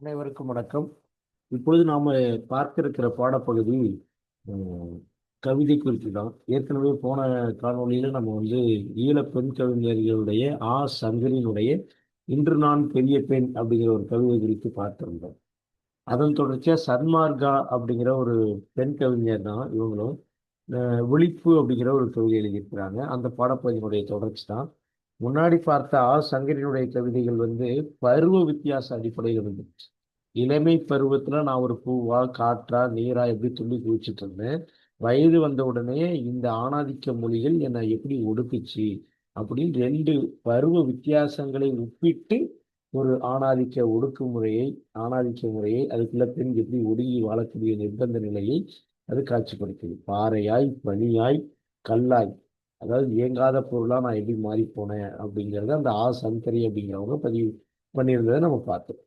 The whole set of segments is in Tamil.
அனைவருக்கும் வணக்கம். இப்பொழுது நாம பார்க்க இருக்கிற பாடப்பகுதி அஹ், கவிதை குறித்து தான். ஏற்கனவே போன காணொளியில நம்ம ஈழ பெண் கவிஞர்களுடைய சங்கரினுடைய இன்று நான் பெரிய பெண் அப்படிங்கிற ஒரு கவிதை குறித்து பார்த்திருந்தோம். அதன் தொடர்ச்சியா சன்மார்கா அப்படிங்கிற ஒரு பெண் கவிஞர் தான் இவங்களும் விழிப்பு அப்படிங்கிற ஒரு கவிதை எழுதியிருக்கிறாங்க. அந்த பாடப்பகுதியினுடைய தொடர்ச்சி தான். முன்னாடி பார்த்த சங்கரினுடைய கவிதைகள் பருவ வித்தியாச அடிப்படையில் இருந்துச்சு. இளமை பருவத்துல நான் ஒரு பூவா காற்றா நீரா எப்படி துள்ளி குதிச்சுட்டு இருந்தேன். வயது வந்த உடனே இந்த ஆணாதிக்க மொழிகள் என்னை எப்படி ஒடுக்குச்சு அப்படின்னு ரெண்டு பருவ வித்தியாசங்களை ஒப்பிட்டு ஒரு ஆணாதிக்க முறையை அதுக்குள்ள பெண் எப்படி ஒடுங்கி வாழக்கூடிய நிர்பந்த நிலையை அது காட்சிப்படுத்துது. பாறையாய் பனியாய் கல்லாய், அதாவது இயங்காத பொருளா நான் எப்படி மாறி போனேன் அப்படிங்கிறத அந்த சங்கரி அப்படிங்கிறவங்க பதிவு பண்ணியிருந்ததை நம்ம பார்த்தோம்.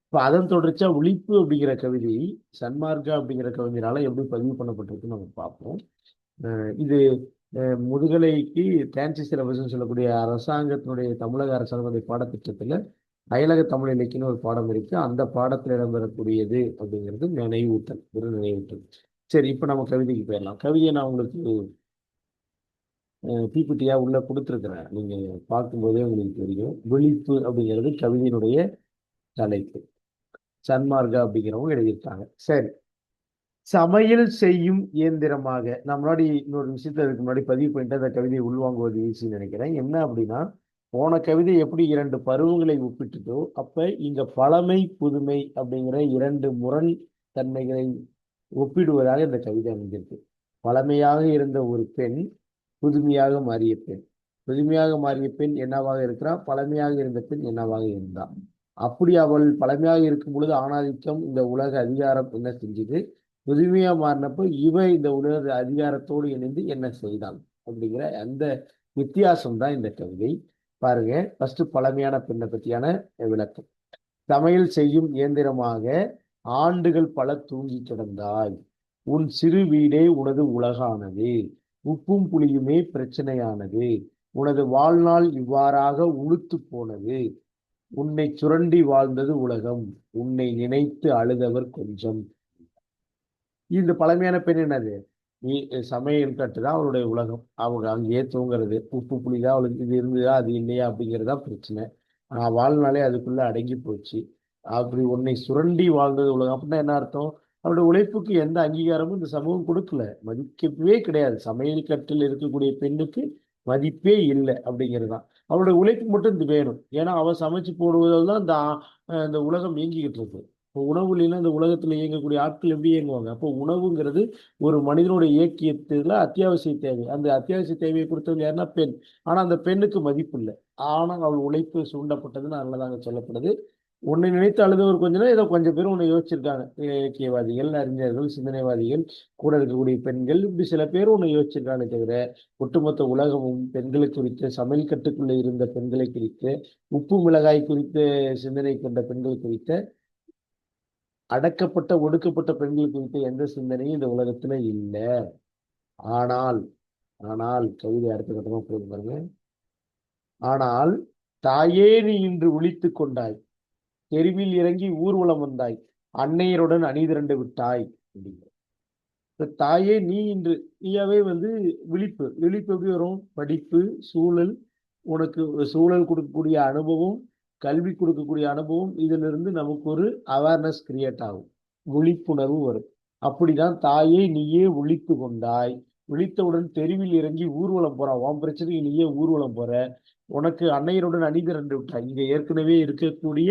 இப்போ அதன் தொடர்ச்சியா விழிப்பு அப்படிங்கிற கவிதை சன்மார்க்கா அப்படிங்கிற கவிஞரால எப்படி பதிவு பண்ணப்பட்டிருக்குன்னு நம்ம பார்ப்போம். இது முதுகலைக்கு ஃபேன்சி சிலபஸ்ன்னு சொல்லக்கூடிய அரசாங்கத்தினுடைய தமிழக அரசாங்கத்துடைய பாடத்திட்டத்தில் அயலக தமிழ் இலக்கியன்னு ஒரு பாடம் இருக்கு. அந்த பாடத்தில் இடம்பெறக்கூடியது அப்படிங்கிறது நினைவூட்டல், ஒரு நினைவூட்டல். சரி, இப்போ நம்ம கவிதைக்கு போயிடலாம். கவிதையை நான் உங்களுக்கு பிபிடியா உள்ள கொடுத்துருக்குறேன். நீங்க பார்க்கும்போதே உங்களுக்கு தெரியும். விழிப்பு அப்படிங்கிறது கவிதையினுடைய தலைப்பு. சன்மார்க்கா அப்படிங்கிறவங்க எழுதியிருக்காங்க. சரி, சமையல் செய்யும் இயந்திரமாக நான் முன்னாடி இன்னொரு விஷயத்த அதுக்கு முன்னாடி பதிவு பண்ணிட்டு அந்த கவிதையை உள்வாங்குவது ஈஸின்னு நினைக்கிறேன். என்ன அப்படின்னா, போன கவிதை எப்படி இரண்டு பருவங்களை ஒப்பிட்டுதோ அப்ப இங்க பழமை புதுமை அப்படிங்கிற இரண்டு முரண் தன்மைகளை ஒப்பிடுவதாக இந்த கவிதை அமைந்திருக்கு. பழமையாக இருந்த ஒரு பெண் புதுமையாக மாறிய பெண். புதுமையாக மாறிய பெண் என்னவாக இருக்கிறான், பழமையாக இருந்த பெண் என்னவாக இருந்தான். அப்படி அவள் பழமையாக இருக்கும் பொழுது ஆணாதிக்கம் இந்த உலக அதிகாரம் என்ன செஞ்சுது, புதுமையா மாறினப்போ இந்த உலக அதிகாரத்தோடு இணைந்து என்ன செய்தான் அப்படிங்கிற அந்த வித்தியாசம் தான் இந்த கவிதை. பாருங்க, ஃபர்ஸ்ட் பழமையான பெண்ணை பற்றியான விளக்கம். சமையல் செய்யும் இயந்திரமாக ஆண்டுகள் பல தூங்கி கிடந்தாய். உன் சிறு வீடே உனது உலகானது. உப்பும் புளியுமே பிரச்சனையானது. உனது வாழ்நாள் இவ்வாறாக உளுத்து போனது. உன்னை சுரண்டி வாழ்ந்தது உலகம். உன்னை நினைத்து அழுதவர் கொஞ்சம். இந்த பழமையான பெண் என்னது? நீ சமையல் கட்டு தான் அவளுடைய உலகம். அவங்க அங்கேயே தூங்குறது. உப்பு புளிதான் அவளுக்கு. இது இருந்ததா அது இல்லையா அப்படிங்கிறதா பிரச்சனை. வாழ்நாளே அதுக்குள்ள அடங்கி போச்சு. அப்படி உன்னை சுரண்டி வாழ்ந்தது உலகம் அப்படின்னா என்ன அர்த்தம்? அவருடைய உழைப்புக்கு எந்த அங்கீகாரமும் இந்த சமூகம் கொடுக்கல, மதிக்கவே கிடையாது. சமையல் கட்டில் இருக்கக்கூடிய பெண்ணுக்கு மதிப்பே இல்லை அப்படிங்கிறது தான். அவருடைய உழைப்பு மட்டும் இது வேணும். ஏன்னா அவ சமைச்சு போடுவதால் தான் இந்த உலகம் இயங்கிக்கிட்டு இருக்கு. இப்போ உணவு இல்லைன்னா இந்த உலகத்துல இயங்கக்கூடிய ஆட்கள் எப்படி இயங்குவாங்க? அப்போ உணவுங்கிறது ஒரு மனிதனுடைய இயக்கியத்துல அத்தியாவசிய தேவை. அந்த அத்தியாவசிய தேவையை கொடுத்தவங்க யாருன்னா பெண். ஆனா அந்த பெண்ணுக்கு மதிப்பு இல்லை. ஆனால் அவள் உழைப்பு சுண்டப்பட்டதுன்னு நல்லதாங்க சொல்லப்படுது. உன்னை நினைத்து அழுதவர் கொஞ்ச நேரம், ஏதோ கொஞ்சம் பேர் உன்னை யோசிச்சிருக்காங்க. இலக்கியவாதிகள், அறிஞர்கள், சிந்தனைவாதிகள், கூட இருக்கக்கூடிய பெண்கள், இப்படி சில பேர் உன்னை யோசிச்சிருக்காங்க. தவிர ஒட்டுமொத்த உலகமும் பெண்களை குறித்த, சமையல் கட்டுக்குள்ள இருந்த பெண்களை குறித்து, உப்பு மிளகாய் குறித்த சிந்தனை கொண்ட பெண்கள் குறித்த, அடக்கப்பட்ட ஒடுக்கப்பட்ட பெண்கள் குறித்த எந்த சிந்தனையும் இந்த உலகத்துல இல்லை. ஆனால் ஆனால் கவிதை அடுத்த கட்டமா போது பாருங்க. ஆனால் தாயே நீ இன்று விழித்து கொண்டாய். தெருவில் இறங்கி ஊர்வலம் வந்தாய். அன்னையருடன் அணிதிரண்டு விட்டாய் அப்படிங்கிற. தாயே நீ இன்று நீயாவே விழிப்பு விழிப்பு எப்படி வரும்? படிப்பு, சூழல், உனக்கு சூழல் கொடுக்கக்கூடிய அனுபவம், கல்வி கொடுக்கக்கூடிய அனுபவம், இதுல இருந்து நமக்கு ஒரு அவேர்னஸ் கிரியேட் ஆகும், விழிப்புணர்வு வரும். அப்படிதான் தாயே நீயே விழித்து கொண்டாய். விழித்தவுடன் தெருவில் இறங்கி ஊர்வலம் போற. உன் பிரச்சனைக்கு நீயே ஊர்வலம் போற. உனக்கு அன்னையருடன் அணிதிரண்டு விட்டாய். இங்க ஏற்கனவே இருக்கக்கூடிய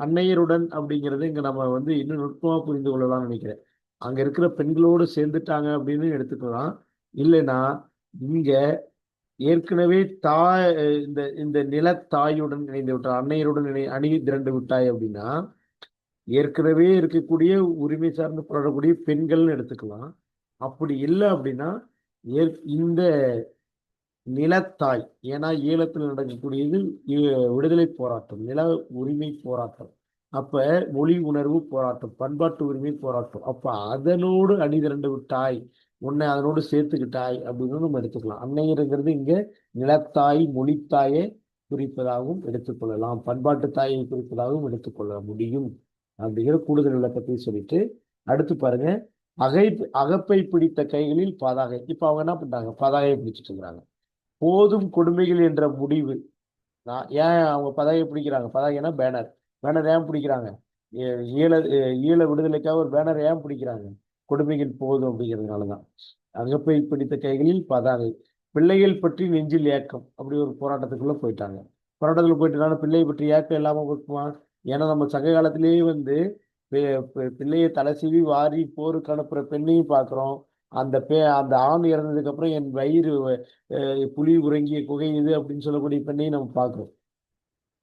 அன்னையருடன் அப்படிங்கிறது இங்க நம்ம இன்னும் நுட்பமா புரிந்து கொள்ளலாம்னு நினைக்கிறேன். அங்க இருக்கிற பெண்களோடு சேர்ந்துட்டாங்க அப்படின்னு எடுத்துக்கலாம். இல்லைன்னா இங்க ஏற்கனவே இந்த இந்த நிலத்தாயுடன் இணைந்து விட்டார், அன்னையருடன் அணி திரண்டு விட்டாய் அப்படின்னா ஏற்கனவே இருக்கக்கூடிய உரிமை சார்ந்து போராடக்கூடிய பெண்கள்னு எடுத்துக்கலாம். அப்படி இல்லை அப்படின்னா இந்த நிலத்தாய், ஏன்னா ஈழத்தில் நடக்கக்கூடியது விடுதலை போராட்டம், நில உரிமை போராட்டம். அப்ப மொழி உணர்வு போராட்டம், பண்பாட்டு உரிமை போராட்டம். அப்ப அதனோடு அணிதிரண்டு விட்டாய், உன்னை அதனோடு சேர்த்துக்கிட்டாய் அப்படின்னு நம்ம எடுத்துக்கலாம். அன்னைங்கிறது இங்க நிலத்தாய், மொழித்தாயே குறிப்பதாகவும் எடுத்துக்கொள்ளலாம், பண்பாட்டு தாயை குறிப்பதாகவும் எடுத்துக்கொள்ள முடியும் அப்படிங்கிற கூடுதல் விளக்கத்தை சொல்லிட்டு அடுத்து பாருங்க, அகப்பை பிடித்த கைகளில் பதாகை. இப்ப அவங்க என்ன பண்றாங்க, பதாகையை பிடிச்சிட்டு இருக்கிறாங்க. போதும் கொடுமைகள் என்ற முடிவு. ஏன் அவங்க பதாகை பிடிக்கிறாங்க, பதாகைனா பேனர். பேனர் ஏன் பிடிக்கிறாங்க, ஈழ ஈழ விடுதலைக்காக ஒரு பேனர் ஏன் பிடிக்கிறாங்க, கொடுமைகள் போதும் அப்படிங்கிறதுனாலதான். அகப்பை பிடித்த கைகளில் பதாகை. பிள்ளைகள் பற்றி நெஞ்சில் ஏக்கம், அப்படி ஒரு போராட்டத்துக்குள்ள போயிட்டாங்க. போராட்டத்துக்குள்ள போயிட்டனால பிள்ளை பற்றி ஏக்கம் இல்லாம இருக்குமா? ஏன்னா நம்ம சங்க காலத்திலேயே வந்து பிள்ளையை தலை சீவி வாரி போருக்கு அனுப்புற பெண்ணையும் பார்க்குறோம். அந்த ஆண் இறந்ததுக்கு அப்புறம் என் வயிறு புலி உறங்கிய குகை இது அப்படின்னு சொல்லக்கூடிய பெண்ணையும் நம்ம பார்க்குறோம்.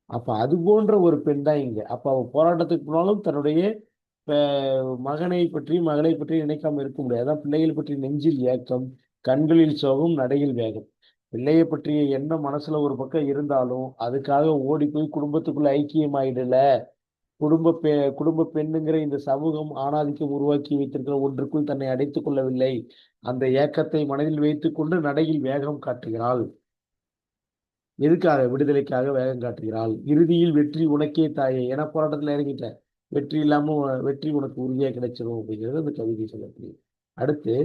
அப்ப அது போன்ற ஒரு பெண் தான் இங்க. அப்ப அவ போராட்டத்துக்கு போனாலும் தன்னுடைய மகனை பற்றி மகளை பற்றி நினைக்காம இருக்க முடியாது. அதான் பிள்ளைகள் பற்றி நெஞ்சில் ஏக்கம், கண்களில் சோகம், நடையில் வேகம். பிள்ளையை பற்றிய எண்ணம் மனசுல ஒரு பக்கம் இருந்தாலும் அதுக்காக ஓடி போய் குடும்பத்துக்குள்ள ஐக்கியமாயிடல. குடும்ப பெண்ணுங்கிற இந்த சமூகம் ஆணாதிக்கம் உருவாக்கி வைத்திருக்கிற ஒன்றுக்குள் தன்னை அடைத்துக் கொள்ளவில்லை. அந்த ஏக்கத்தை மனதில் வைத்துக் கொண்டு நடையில் வேகம் காட்டுகிறாள். எதுக்காக, விடுதலைக்காக வேகம் காட்டுகிறாள். இறுதியில் வெற்றி உனக்கே தாயே, என போராட்டத்தில் இறங்கிட்டேன், வெற்றி இல்லாம வெற்றி உனக்கு உறுதியா கிடைச்சிடும் அப்படிங்கிறது அந்த கவிதை சொல்லக்கூடிய. அடுத்து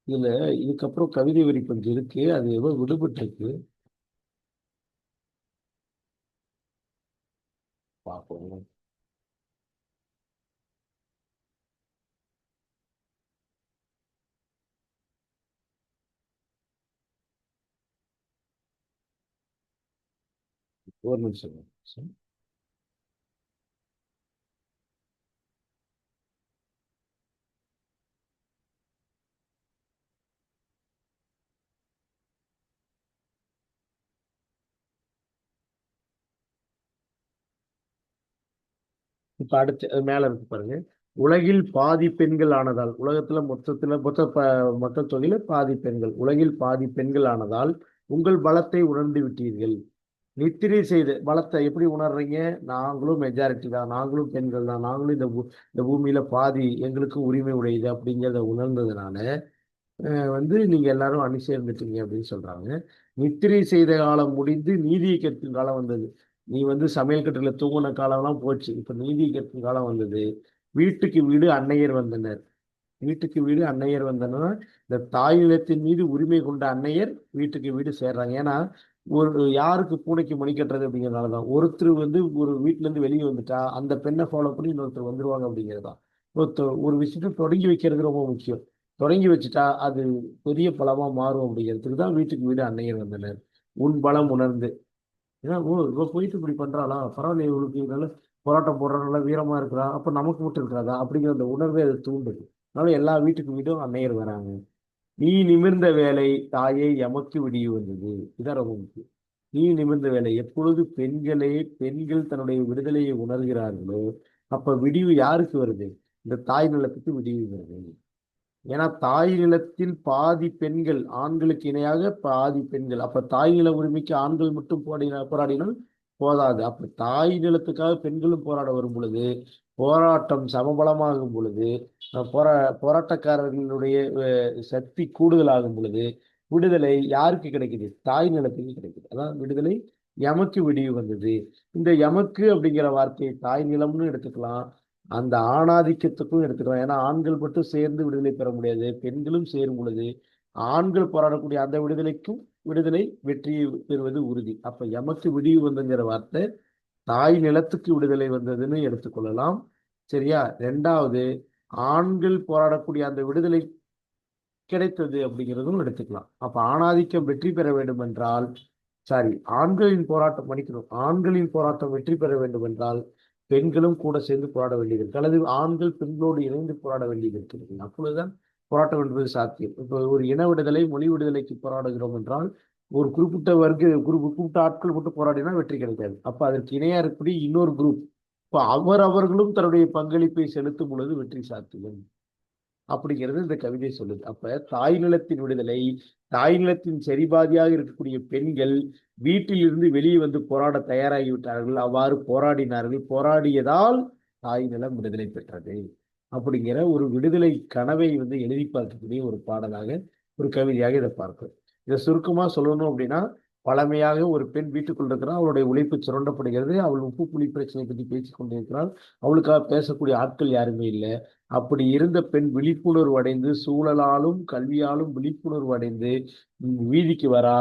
இதுல இதுக்கப்புறம் கவிதை வரி கொஞ்சம் இருக்கு, அது ஏதோ விடுபட்டு இருக்கு, பார்ப்போம். ஒரு நிமிஷம். இப்ப அடுத்து அது மேல இருக்கு பாருங்க. உலகில் பாதி பெண்கள் ஆனதால், உலகத்துல மொத்த தொகையில பாதி பெண்கள், உலகில் பாதி பெண்கள் ஆனதால் உங்கள் பலத்தை உணர்ந்து விட்டீர்கள். நித்திரை செய்து பலத்தை எப்படி உணர்றீங்க, நாங்களும் மெஜாரிட்டி தான், நாங்களும் பெண்கள் தான், நாங்களும் இந்த பூமியில பாதி எங்களுக்கும் உரிமை உடையது அப்படிங்கிறத உணர்ந்ததுனால வந்து நீங்க எல்லாரும் அணி சேர்ந்துட்டீங்க அப்படின்னு சொல்றாங்க. நித்திரை செய்த காலம் முடிந்து நீதியை கேட்கும் காலம் வந்தது. நீ வந்து சமையல் கட்டில தூங்கின காலம்லாம் போச்சு, இப்ப நீதியை கேட்கும் காலம் வந்தது. வீட்டுக்கு வீடு அன்னையர் வந்தனர். வீட்டுக்கு வீடு அன்னையர் வந்தனர். இந்த தாய் நிலத்தின் மீது உரிமை கொண்ட அன்னையர் வீட்டுக்கு வீடு சேர்றாங்க. ஏன்னா ஒரு யாருக்கு பூனைக்கு மணி கட்டுறது அப்படிங்கிறதுனாலதான். ஒருத்தர் வந்து ஒரு வீட்டுல இருந்து வெளியே வந்துட்டா அந்த பெண்ணை ஃபாலோ பண்ணி இன்னொருத்தர் வந்துருவாங்க அப்படிங்கிறதுதான். ஒரு விஷயத்தை தொடங்கி வைக்கிறது ரொம்ப முக்கியம். தொடங்கி வச்சுட்டா அது பெரிய பலமா மாறும் அப்படிங்கிறதுக்கு தான் வீட்டுக்கு வீடு அன்னையர் வந்தனர். உன் பலம் உணர்ந்து. ஏன்னா இவ போயிட்டு இப்படி பண்றாளா, பரவாயில்ல, இவளுக்கு நல்ல போராட்டம் போடுறதுனால வீரமா இருக்கிறா, அப்ப நமக்கு மட்டும் இருக்கிறாதா அப்படிங்கிற அந்த உணர்வே அது தூண்டுது. அதனால எல்லா வீட்டுக்கு வீடும் அன்னையர் வராங்க. நீ நிமிர்ந்த வேலை தாயை எமக்கு விடிய வந்தது. இதான் ரொம்ப முக்கியம். நீ நிமிர்ந்த வேலை, எப்பொழுது பெண்கள் தன்னுடைய விடுதலையை உணர்கிறார்களோ அப்ப விடிவு யாருக்கு வருது, இந்த தாய் நிலத்துக்கு விடிவு வருது. ஏன்னா தாய் நிலத்தில் பாதி பெண்கள், ஆண்களுக்கு இணையாக பாதி பெண்கள். அப்ப தாய் நில உரிமைக்கு ஆண்கள் மட்டும் போராடினால் போதாது. அப்ப தாய் நிலத்துக்காக பெண்களும் போராட வரும் பொழுது, போராட்டம் சமபலமாகும் பொழுது, போராட்டக்காரர்களுடைய சக்தி கூடுதலாகும் பொழுது விடுதலை யாருக்கு கிடைக்குது, தாய் நிலத்துக்கு கிடைக்குது. அதான் விடுதலை எமக்கு விடிவு வந்தது. இந்த எமக்கு அப்படிங்கிற வார்த்தையை தாய் நிலம்னு எடுத்துக்கலாம், அந்த ஆணாதிக்கத்துக்கும் எடுத்துக்கலாம். ஏன்னா ஆண்கள் மட்டும் சேர்ந்து விடுதலை பெற முடியாது, பெண்களும் சேரும் பொழுது ஆண்கள் போராடக்கூடிய அந்த விடுதலைக்கும் விடுதலை வெற்றி பெறுவது உறுதி. அப்ப எமக்கு விடிவு வந்தங்கிற வார்த்தை தாய் நிலத்துக்கு விடுதலை வந்ததுன்னு எடுத்துக்கொள்ளலாம். சரியா? ரெண்டாவது, ஆண்கள் போராடக்கூடிய அந்த விடுதலை கிடைத்தது அப்படிங்கிறதும் எடுத்துக்கலாம். அப்ப ஆணாதிக்கம் வெற்றி பெற வேண்டும் என்றால், சாரி, ஆண்களின் போராட்டம் மன்னிக்கணும், ஆண்களின் போராட்டம் வெற்றி பெற வேண்டும் என்றால் பெண்களும் கூட சேர்ந்து போராட வேண்டியது இருக்கு, அல்லது ஆண்கள் பெண்களோடு இணைந்து போராட வேண்டியது இருக்கு. அப்பொழுதுதான் போராட்டம் என்பது சாத்தியம். இப்போ ஒரு இன விடுதலை, மொழி விடுதலைக்கு போராடுகிறோம் என்றால் ஒரு குறிப்பிட்ட ஆட்கள் மட்டும் போராடினா வெற்றி கிடைக்காது. அப்ப அதற்கு இணையா இருக்கக்கூடிய இன்னொரு குரூப், இப்போ அவர்களும் தன்னுடைய பங்களிப்பை செலுத்தும் பொழுது வெற்றி சாத்தியம். அப்படிங்கிறது இந்த கவிதை சொல்லுது. அப்ப தாய் நிலத்தின் விடுதலை, தாய் நிலத்தின் சரிபாதியாக இருக்கக்கூடிய பெண்கள் வீட்டிலிருந்து வெளியே வந்து போராட தயாராகிவிட்டார்கள். அவ்வாறு போராடினார்கள். போராடியதால் தாய் நிலம் விடுதலை பெற்றது அப்படிங்கிற ஒரு விடுதலை கனவை வந்து எழுதி பார்க்கக்கூடிய ஒரு பாடலாக, ஒரு கவிதையாக இதை பார்க்கிறோம். இதை சுருக்கமா சொல்லணும் அப்படின்னா, பழமையாக ஒரு பெண் வீட்டுக்குள் இருக்கிறாள், அவளுடைய உழைப்பு சுரண்டப்படுகிறது, அவள் உப்பு புளி பிரச்சனை பற்றி பேசிக் கொண்டிருக்கிறாள், அவளுக்காக பேசக்கூடிய ஆட்கள் யாருமே இல்லை. அப்படி இருந்த பெண் விழிப்புணர்வு அடைந்து, சூழலாலும் கல்வியாலும் விழிப்புணர்வு அடைந்து வீதிக்கு வரா,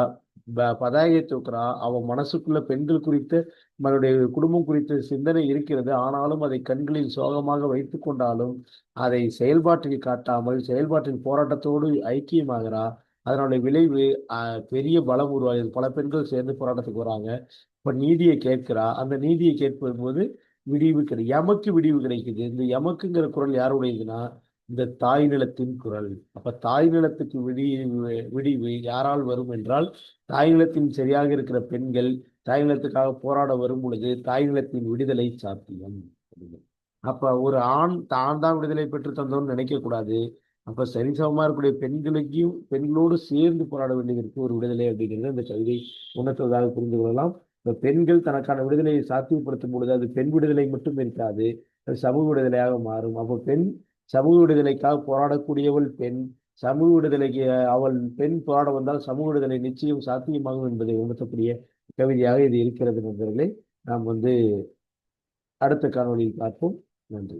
பதாகையை தூக்குறா. அவன் மனசுக்குள்ள பெண்கள் குறித்த, நம்மளுடைய குடும்பம் குறித்த சிந்தனை இருக்கிறது. ஆனாலும் அதை கண்களில் சோகமாக வைத்துக் கொண்டாலும் அதை செயல்பாட்டில் காட்டாமல் செயல்பாட்டின் போராட்டத்தோடு ஐக்கியமாகிறா. அதனுடைய விளைவு பெரிய பலம் உருவாகுது. பல பெண்கள் சேர்ந்து போராட்டத்துக்கு வராங்க. இப்ப நீதியை கேட்கிறா. அந்த நீதியை கேட்பது போது விடிவு எமக்கு விடிவு கிடைக்குது. இந்த எமக்குங்கிற குரல் யாருடையதுன்னா, இந்த தாய் நிலத்தின் குரல். அப்ப தாய் நிலத்துக்கு விடிவு யாரால் வரும் என்றால், தாய் நிலத்தின் சரியாக இருக்கிற பெண்கள் தாய் நிலத்துக்காக போராட வரும் பொழுது தாய் நிலத்தின் விடுதலை சாத்தியம். அப்ப ஒரு ஆண் தான் விடுதலை பெற்று தந்தோம்னு நினைக்க கூடாது. அப்ப சரிசமமா இருக்கக்கூடிய பெண்களுக்கும் பெண்களோடு சேர்ந்து போராட வேண்டியது இருக்கு ஒரு விடுதலை அப்படிங்கிறது அந்த கவிதை உணர்த்துவதாக புரிந்து கொள்ளலாம். இப்ப பெண்கள் தனக்கான விடுதலையை சாத்தியப்படுத்தும் பொழுது அது பெண் விடுதலை மட்டும் இருக்காது, அது சமூக விடுதலையாக மாறும். அப்போ பெண் சமூக விடுதலைக்காக போராடக்கூடியவள் பெண். சமூக விடுதலைக்கு அவள் பெண் போராட வந்தால் சமூக விடுதலை நிச்சயம் சாத்தியமாகும் என்பதை உணர்த்தக்கூடிய கவிதையாக இது இருக்கிறது நண்பர்களே. நாம் அடுத்த காணொளியில் பார்ப்போம். நன்றி.